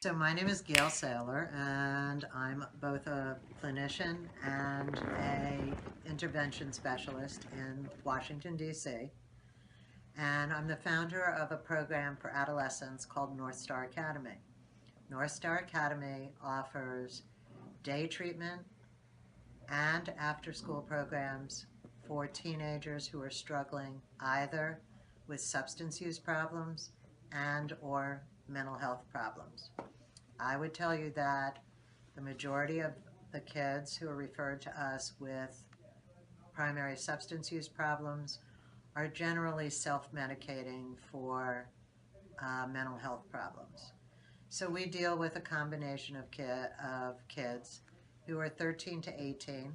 So my name is Gail Saylor, and I'm both a clinician and a intervention specialist in Washington, D.C. And I'm the founder of a program for adolescents called North Star Academy. North Star Academy offers day treatment and after-school programs for teenagers who are struggling either with substance use problems and or mental health problems. I would tell you that the majority of the kids who are referred to us with primary substance use problems are generally self-medicating for mental health problems. So we deal with a combination of kids who are 13 to 18,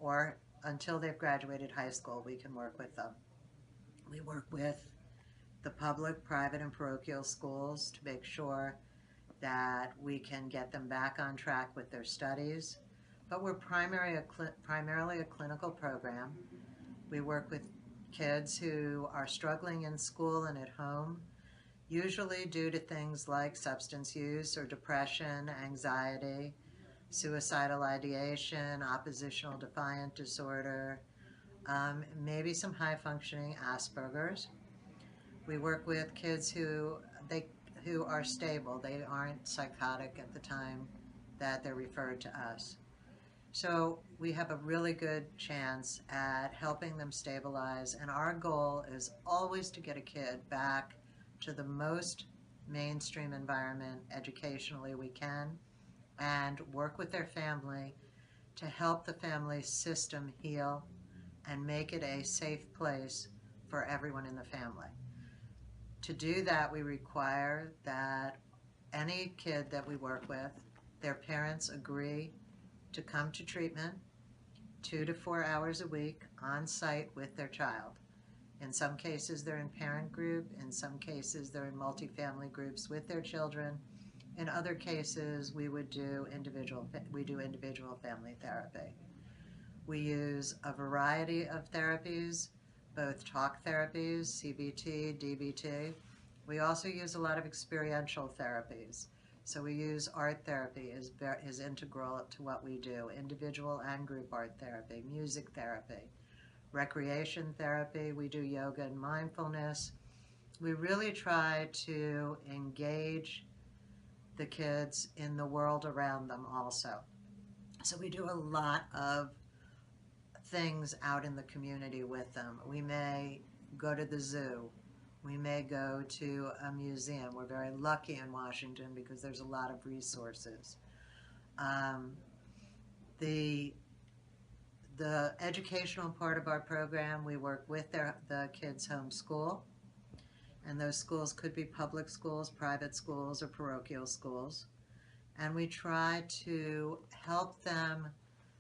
or until they've graduated high school, we can work with them. We work with the public, private, and parochial schools to make sure that we can get them back on track with their studies. But we're primarily a clinical program. We work with kids who are struggling in school and at home, usually due to things like substance use or depression, anxiety, suicidal ideation, oppositional defiant disorder, maybe some high-functioning Asperger's. We work with kids who are stable. They aren't psychotic at the time that they're referred to us. So we have a really good chance at helping them stabilize, and our goal is always to get a kid back to the most mainstream environment educationally we can, and work with their family to help the family system heal and make it a safe place for everyone in the family. To do that, we require that any kid that we work with, their parents agree to come to treatment 2 to 4 hours a week on site with their child. In some cases, they're in parent group. In some cases, they're in multifamily groups with their children. In other cases, we do individual family therapy. We use a variety of therapies, both talk therapies, CBT, DBT. We also use a lot of experiential therapies. So we use art therapy is integral to what we do, individual and group art therapy, music therapy, recreation therapy. We do yoga and mindfulness. We really try to engage the kids in the world around them also. So we do a lot of things out in the community with them. We may go to the zoo. We may go to a museum. We're very lucky in Washington because there's a lot of resources. The educational part of our program, we work with the kids' home school. And those schools could be public schools, private schools, or parochial schools. And we try to help them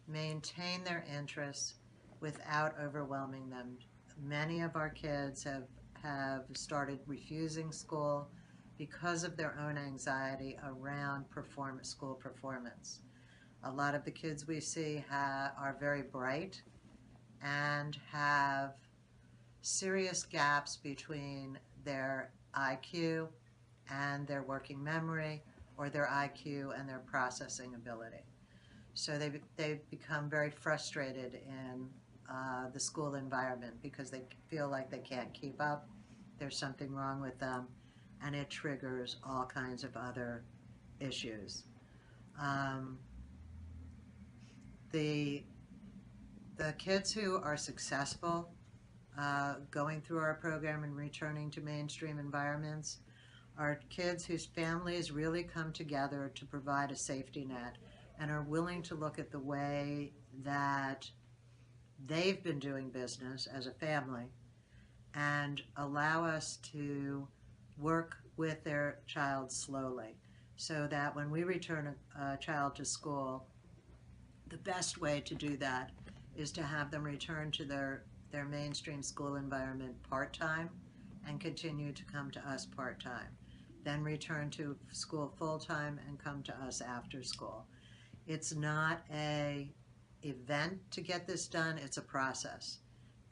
maintain their interests without overwhelming them. Many of our kids have started refusing school because of their own anxiety around school performance. A lot of the kids we see are very bright and have serious gaps between their IQ and their working memory, or their IQ and their processing ability. So they become very frustrated in the school environment because they feel like they can't keep up. There's something wrong with them, and it triggers all kinds of other issues. The kids who are successful going through our program and returning to mainstream environments are kids whose families really come together to provide a safety net and are willing to look at the way that they've been doing business as a family and allow us to work with their child slowly, so that when we return a child to school, the best way to do that is to have them return to their mainstream school environment part-time and continue to come to us part-time, then return to school full-time and come to us after school. It's not an event to get this done, it's a process.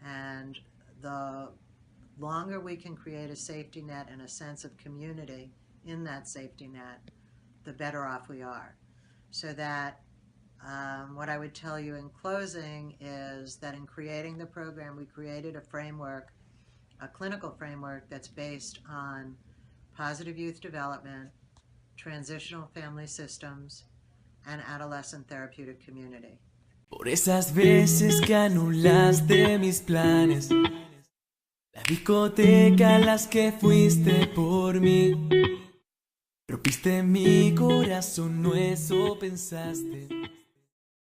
And the longer we can create a safety net and a sense of community in that safety net, the better off we are. So that what I would tell you in closing is that in creating the program, we created a framework, a clinical framework that's based on positive youth development, transitional family systems, and adolescent therapeutic community. Por esas veces que anulaste mis planes, la discoteca a las que fuiste por mí, rompiste mi corazón, no eso pensaste.